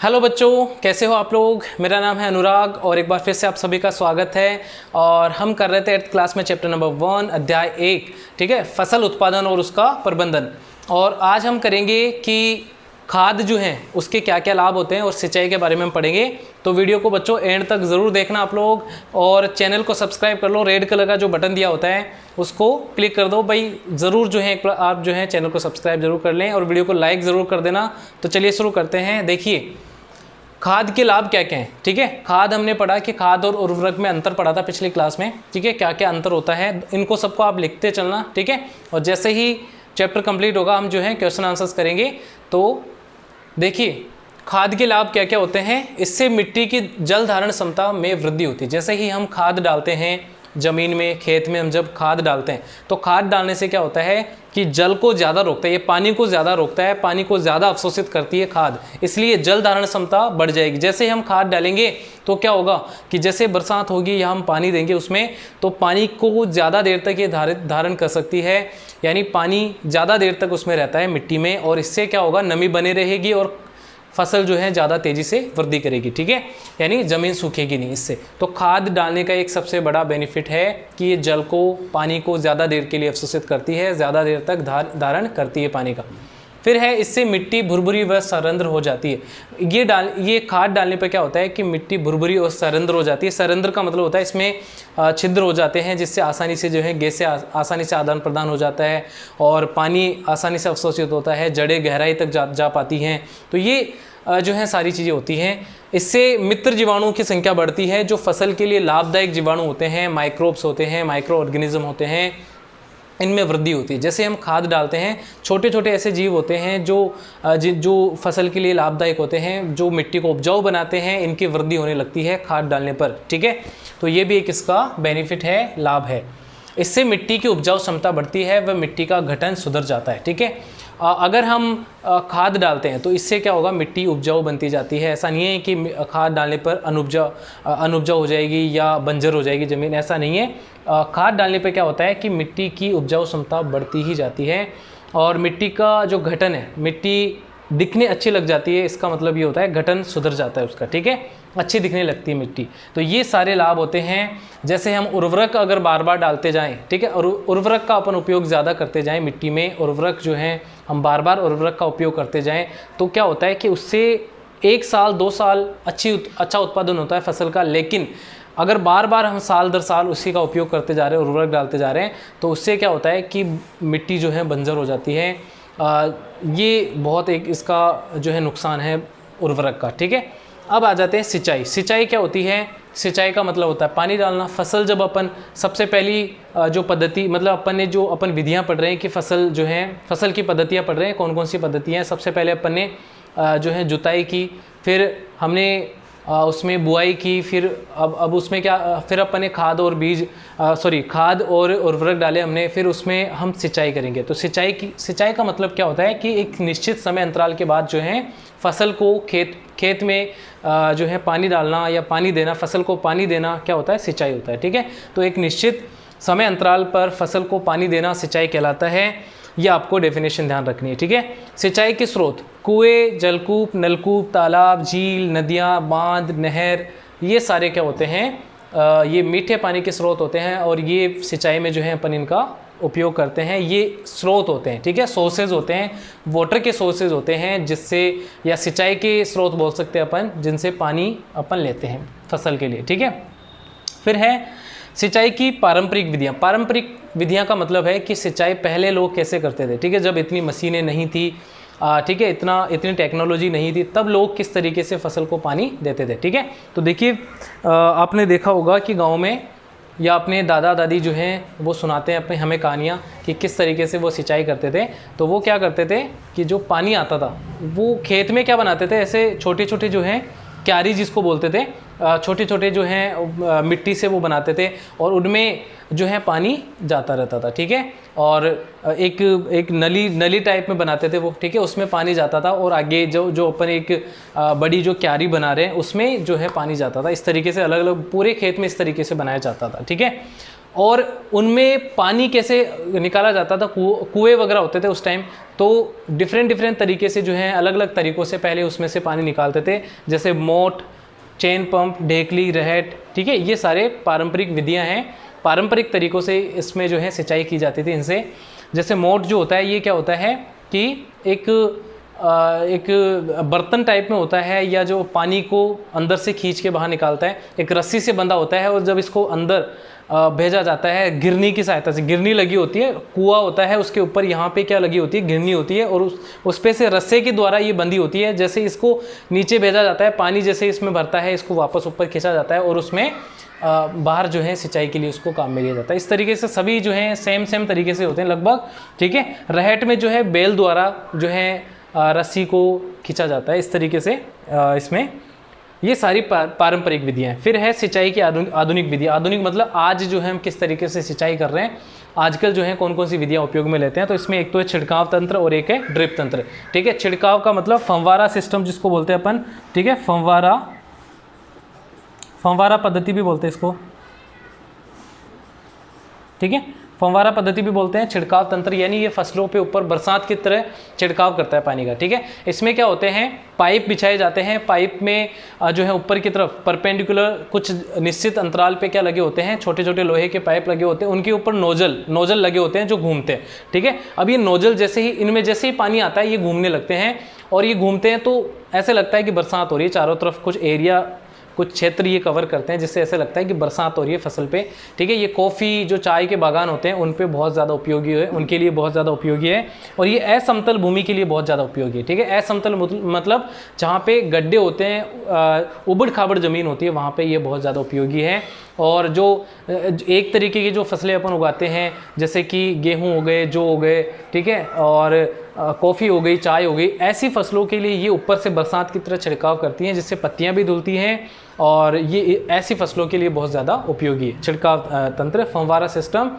Hello बच्चों, कैसे हो आप लोग। मेरा नाम है अनुराग और एक बार फिर से आप सभी का स्वागत है। और हम कर रहे थे 8th क्लास में चैप्टर नंबर 1 अध्याय 1, ठीक है, फसल उत्पादन और उसका प्रबंधन। और आज हम करेंगे कि खाद जो हैं उसके क्या क्या लाभ होते हैं और सिंचाई के बारे में हम पढ़ेंगे। तो वीडियो को बच्चों एंड तक ज़रूर देखना आप लोग, और चैनल को सब्सक्राइब कर लो। रेड कलर का जो बटन दिया होता है उसको क्लिक कर दो भाई, ज़रूर जो है आप जो है चैनल को सब्सक्राइब जरूर कर लें और वीडियो को लाइक ज़रूर कर देना। तो चलिए शुरू करते हैं। देखिए खाद के लाभ क्या क्या हैं, ठीक है। खाद हमने पढ़ा कि खाद और उर्वरक में अंतर पढ़ा था पिछली क्लास में, ठीक है। क्या क्या अंतर होता है इनको सबको आप लिखते चलना, ठीक है। और जैसे ही चैप्टर कंप्लीट होगा हम जो है क्वेश्चन आंसर्स करेंगे। तो देखिए खाद के लाभ क्या क्या होते हैं। इससे मिट्टी की जल धारण क्षमता में वृद्धि होती है। जैसे ही हम खाद डालते हैं ज़मीन में, खेत में हम जब खाद डालते हैं तो खाद डालने से क्या होता है कि जल को ज़्यादा रोकता है, ये पानी को ज़्यादा रोकता है, पानी को ज़्यादा अवशोषित करती है खाद, इसलिए जल धारण क्षमता बढ़ जाएगी। जैसे हम खाद डालेंगे तो क्या होगा कि जैसे बरसात होगी या हम पानी देंगे उसमें, तो पानी को ज़्यादा देर तक ये धारण कर सकती है, यानी पानी ज़्यादा देर तक उसमें रहता है मिट्टी में, और इससे क्या होगा नमी बनी रहेगी और फसल जो है ज़्यादा तेज़ी से वृद्धि करेगी, ठीक है, यानी ज़मीन सूखेगी नहीं इससे। तो खाद डालने का एक सबसे बड़ा बेनिफिट है कि ये जल को, पानी को ज़्यादा देर के लिए अवशोषित करती है, ज़्यादा देर तक धारण करती है पानी का। फिर है इससे मिट्टी भुरभुरी व सरंध्र हो जाती है। ये खाद डालने पर क्या होता है कि मिट्टी भुरभुरी और सरंध्र हो जाती है। सरंध्र का मतलब होता है इसमें छिद्र हो जाते हैं, जिससे आसानी से जो है गैस से आसानी से आदान प्रदान हो जाता है और पानी आसानी से अवशोषित होता है, जड़ें गहराई तक जा पाती हैं। तो ये जो है सारी चीज़ें होती हैं। इससे मित्र जीवाणुओं की संख्या बढ़ती है, जो फसल के लिए लाभदायक जीवाणु होते हैं, माइक्रोब्स होते हैं, माइक्रो ऑर्गेनिज्म होते हैं, इनमें वृद्धि होती है। जैसे हम खाद डालते हैं, छोटे छोटे ऐसे जीव होते हैं जो फसल के लिए लाभदायक होते हैं, जो मिट्टी को उपजाऊ बनाते हैं, इनकी वृद्धि होने लगती है खाद डालने पर, ठीक है। तो ये भी एक इसका बेनिफिट है, लाभ है। इससे मिट्टी की उपजाऊ क्षमता बढ़ती है व मिट्टी का गठन सुधर जाता है, ठीक है। अगर हम खाद डालते हैं तो इससे क्या होगा, मिट्टी उपजाऊ बनती जाती है। ऐसा नहीं है कि खाद डालने पर अनउपजाऊ हो जाएगी या बंजर हो जाएगी ज़मीन, ऐसा नहीं है। खाद डालने पर क्या होता है कि मिट्टी की उपजाऊ क्षमता बढ़ती ही जाती है और मिट्टी का जो गठन है, मिट्टी दिखने अच्छी लग जाती है। इसका मतलब ये होता है गठन सुधर जाता है उसका, ठीक है, अच्छी दिखने लगती है मिट्टी। तो ये सारे लाभ होते हैं। जैसे हम उर्वरक अगर बार बार डालते जाएं, ठीक है, और उर्वरक का अपन उपयोग ज़्यादा करते जाएं मिट्टी में, उर्वरक जो है हम बार बार उर्वरक का उपयोग करते जाएं, तो क्या होता है कि उससे 1 साल 2 साल अच्छा उत्पादन होता है फसल का। लेकिन अगर बार बार हम साल दर साल उसी का उपयोग करते जा रहे हैं, उर्वरक डालते जा रहे हैं, तो उससे क्या होता है कि मिट्टी जो है बंजर हो जाती है। ये बहुत एक इसका जो है नुकसान है उर्वरक का, ठीक है। अब आ जाते हैं सिंचाई। सिंचाई क्या होती है? सिंचाई का मतलब होता है पानी डालना। फसल जब अपन सबसे पहली जो पद्धति, मतलब अपन ने जो विधियां पढ़ रहे हैं कि फसल जो है, फसल की पद्धतियां पढ़ रहे हैं, कौन कौन सी पद्धतियां हैं। सबसे पहले अपन ने जो है जुताई की, फिर हमने उसमें बुआई की, फिर अब उसमें क्या, फिर अपन ने खाद और उर्वरक डाले हमने, फिर उसमें हम सिंचाई करेंगे। तो सिंचाई का मतलब क्या होता है कि एक निश्चित समय अंतराल के बाद जो है फसल को खेत में जो है पानी डालना या पानी देना, फसल को पानी देना क्या होता है, सिंचाई होता है, ठीक है। तो एक निश्चित समय अंतराल पर फसल को पानी देना सिंचाई कहलाता है। ये आपको डेफिनेशन ध्यान रखनी है, ठीक है। सिंचाई के स्रोत कुएं, जलकूप, नलकूप, तालाब, झील, नदियाँ, बांध, नहर, ये सारे क्या होते हैं, ये मीठे पानी के स्रोत होते हैं और ये सिंचाई में जो है अपन इनका उपयोग करते हैं। ये स्रोत होते हैं, ठीक है, सोर्सेज होते हैं, वाटर के सोर्सेज होते हैं, जिससे, या सिंचाई के स्रोत बोल सकते हैं अपन, जिनसे पानी अपन लेते हैं फसल के लिए, ठीक है। फिर है सिंचाई की पारंपरिक विधियां। पारंपरिक विधियां का मतलब है कि सिंचाई पहले लोग कैसे करते थे, ठीक है, जब इतनी मशीनें नहीं थी, ठीक है, इतनी टेक्नोलॉजी नहीं थी, तब लोग किस तरीके से फसल को पानी देते थे, ठीक है। तो देखिए आपने देखा होगा कि गांव में या अपने दादा दादी जो हैं वो सुनाते हैं हमें कहानियाँ कि किस तरीके से वो सिंचाई करते थे। तो वो क्या करते थे कि जो पानी आता था वो खेत में क्या बनाते थे, ऐसे छोटे छोटे जो हैं क्यारी जिसको बोलते थे, छोटे छोटे जो हैं मिट्टी से वो बनाते थे और उनमें जो है पानी जाता रहता था, ठीक है। और एक नली टाइप में बनाते थे वो, ठीक है, उसमें पानी जाता था और आगे जो अपन एक बड़ी जो क्यारी बना रहे हैं उसमें जो है पानी जाता था। इस तरीके से अलग अलग पूरे खेत में इस तरीके से बनाया जाता था, ठीक है। और उनमें पानी कैसे निकाला जाता था, कुएं वगैरह होते थे उस टाइम, तो डिफरेंट तरीके से जो है अलग अलग तरीक़ों से पहले उसमें से पानी निकालते थे, जैसे मोट, चेन पंप, ढेकली, रहट, ठीक है, ये सारे पारंपरिक विधियां हैं, पारंपरिक तरीक़ों से इसमें जो है सिंचाई की जाती थी इनसे। जैसे मोट जो होता है ये क्या होता है कि एक बर्तन टाइप में होता है, या जो पानी को अंदर से खींच के बाहर निकालता है, एक रस्सी से बंधा होता है, और जब इसको अंदर भेजा जाता है गिरनी की सहायता से, गिरनी लगी होती है, कुआं होता है उसके ऊपर, यहाँ पे क्या लगी होती है, गिरनी होती है, और उस पे से रस्से के द्वारा ये बंधी होती है। जैसे इसको नीचे भेजा जाता है, पानी जैसे इसमें भरता है, इसको वापस ऊपर खींचा जाता है और उसमें बाहर जो है सिंचाई के लिए उसको काम में लिया जाता है। इस तरीके से सभी जो है सेम तरीके से होते हैं लगभग, ठीक है। रहट में जो है बैल द्वारा जो है रस्सी को खींचा जाता है, इस तरीके से इसमें ये सारी पारंपरिक विधियां हैं। फिर है सिंचाई की आधुनिक विधि। आधुनिक मतलब आज जो है हम किस तरीके से सिंचाई कर रहे हैं, आजकल जो है कौन कौन सी विधियां उपयोग में लेते हैं। तो इसमें एक तो है छिड़काव तंत्र और एक है ड्रिप तंत्र, ठीक है। छिड़काव का मतलब फंवारा सिस्टम जिसको बोलते हैं अपन, ठीक है, फंवारा पद्धति भी बोलते हैं इसको, ठीक है, फंवारा पद्धति भी बोलते हैं। छिड़काव तंत्र यानी ये फसलों पे ऊपर बरसात की तरह छिड़काव करता है पानी का, ठीक है। इसमें क्या होते हैं, पाइप बिछाए जाते हैं, पाइप में जो है ऊपर की तरफ परपेंडिकुलर कुछ निश्चित अंतराल पे क्या लगे होते हैं, छोटे छोटे लोहे के पाइप लगे होते हैं, उनके ऊपर नोजल लगे होते हैं जो घूमते हैं, ठीक है। अब ये नोजल जैसे ही इनमें जैसे ही पानी आता है ये घूमने लगते हैं, और ये घूमते हैं तो ऐसे लगता है कि बरसात हो रही है, चारों तरफ कुछ एरिया, कुछ क्षेत्र ये कवर करते हैं, जिससे ऐसे लगता है कि बरसात हो रही है फसल पे, ठीक है। ये कॉफ़ी जो चाय के बागान होते हैं उन पे बहुत ज़्यादा उपयोगी है, उनके लिए बहुत ज़्यादा उपयोगी है। और ये असमतल भूमि के लिए बहुत ज़्यादा उपयोगी है, ठीक है। असमतल मतलब जहाँ पे गड्ढे होते हैं, उबड़ खाबड़ ज़मीन होती है, वहाँ पे ये बहुत ज़्यादा उपयोगी है। और जो एक तरीके की जो फसलें अपन उगाते हैं, जैसे कि गेहूँ हो गए, जौ हो गए, ठीक है, और कॉफ़ी हो गई, चाय हो गई, ऐसी फसलों के लिए ये ऊपर से बरसात की तरह छिड़काव करती हैं, जिससे पत्तियाँ भी धुलती हैं, और ये ऐसी फसलों के लिए बहुत ज़्यादा उपयोगी है। छिड़काव तंत्र, फंवारा सिस्टम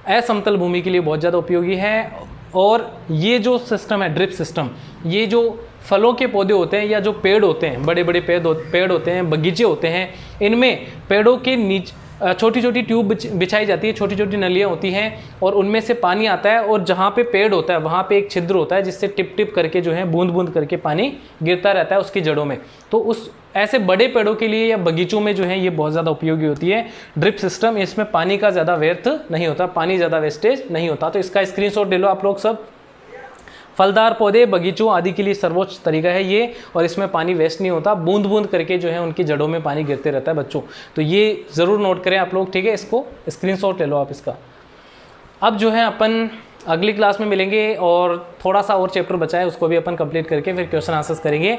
असमतल भूमि के लिए बहुत ज़्यादा उपयोगी है। और ये जो सिस्टम है ड्रिप सिस्टम, ये जो फलों के पौधे होते हैं या जो पेड़ होते हैं, बड़े बड़े पेड़ होते हैं, बगीचे होते हैं, इनमें पेड़ों के नीचे छोटी छोटी ट्यूब बिछाई जाती है, छोटी छोटी नलियाँ होती हैं, और उनमें से पानी आता है, और जहाँ पे पेड़ होता है वहाँ पे एक छिद्र होता है, जिससे टिप टिप करके जो है बूंद बूंद करके पानी गिरता रहता है उसकी जड़ों में। तो उस ऐसे बड़े पेड़ों के लिए या बगीचों में जो है ये बहुत ज़्यादा उपयोगी होती है ड्रिप सिस्टम। इसमें पानी का ज़्यादा व्यर्थ नहीं होता, पानी ज़्यादा वेस्टेज नहीं होता। तो इसका स्क्रीनशॉट ले लो आप लोग सब। फलदार पौधे, बगीचों आदि के लिए सर्वोच्च तरीका है ये, और इसमें पानी वेस्ट नहीं होता, बूंद बूंद करके जो है उनकी जड़ों में पानी गिरते रहता है बच्चों। तो ये ज़रूर नोट करें आप लोग, ठीक है, इसको स्क्रीनशॉट ले लो आप इसका। अब जो है अपन अगली क्लास में मिलेंगे, और थोड़ा सा और चैप्टर बचा है, उसको भी अपन कंप्लीट करके फिर क्वेश्चन आंसर्स करेंगे।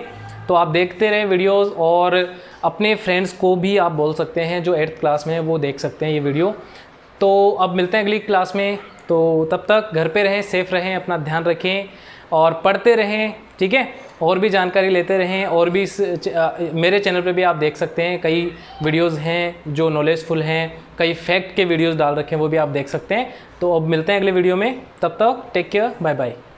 तो आप देखते रहें वीडियोस, और अपने फ्रेंड्स को भी आप बोल सकते हैं जो 8th क्लास में है वो देख सकते हैं ये वीडियो। तो अब मिलते हैं अगली क्लास में, तो तब तक घर पे रहें, सेफ रहें, अपना ध्यान रखें और पढ़ते रहें, ठीक है। और भी जानकारी लेते रहें, और भी मेरे चैनल पे भी आप देख सकते हैं कई वीडियोस हैं जो नॉलेजफुल हैं, कई फैक्ट के वीडियोस डाल रखे हैं, वो भी आप देख सकते हैं। तो अब मिलते हैं अगले वीडियो में, तब तक टेक केयर, बाय बाय।